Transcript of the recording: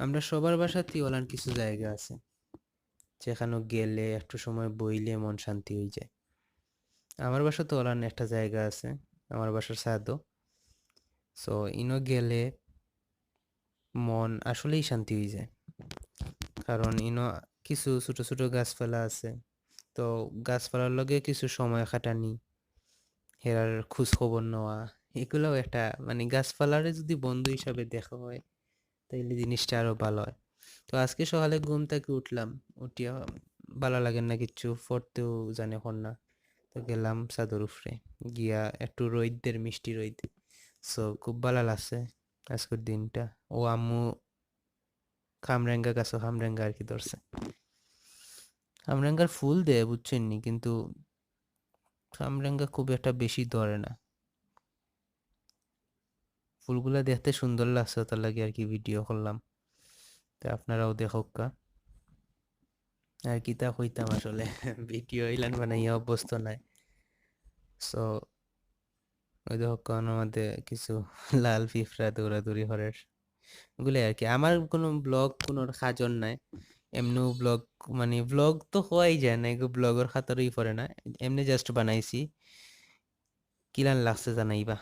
আমরা সবার বাসাতেই ওলান কিছু জায়গা আছে যেখানে গেলে একটু সময় বইলে মন শান্তি হয়ে যায়। আমার বাসা তো ওলান একটা জায়গা আছে, আমার বাসার ছাদও। সো ইনো গেলে মন আসলেই শান্তি হয়ে যায়, কারণ ইনো কিছু ছোট ছোট গাছপালা আছে। তো গাছপালার লগে কিছু সময় কাটানি, হেরার খোঁজ খবর নেওয়া, এগুলোও একটা মানে গাছপালারে যদি বন্ধু হিসাবে দেখা হয় তাইলে জিনিসটা আরো ভালো হয়। তো আজকে সকালে ঘুম থেকে উঠলাম, উঠিয়া ভালো লাগে না কিচ্ছু, পড়তেও জানে না। তো গেলাম ছাদের উপরে, গিয়া একটু রোদের মিষ্টি রোদ, সো খুব ভালো লাগছে আজকের দিনটা। ও আম্মু খামরেঙ্গা গাছও খামরেঙ্গা আর কি ধরছে। খামরেঙ্গার ফুল দেয় বুঝছেন নি, কিন্তু খামরেঙ্গা খুব একটা বেশি ধরে না। ফুলগুলা দেখতে সুন্দর লাগছে, তার লাগে আর কি ভিডিও করলাম, তো আপনারাও দেখোক্কা। আর কি তা হইতাম আসলে ভিডিও ইলান বানাইয়া অভ্যস্ত নাই। সো ওই দেখো কারণ মধ্যে কিছু লাল পিঁপড়া দৌড়াদৌড়ি হরের, ওগুলো আর কি। আমার কোনো ব্লগ কোনো খাজন নাই, এমনিও ব্লগ মানে ব্লগ তো হওয়াই যায় না, এগুলো ব্লগের খাতারই পড়ে না, এমনি জাস্ট বানাইছি। কিলান লাগছে জানাইবা।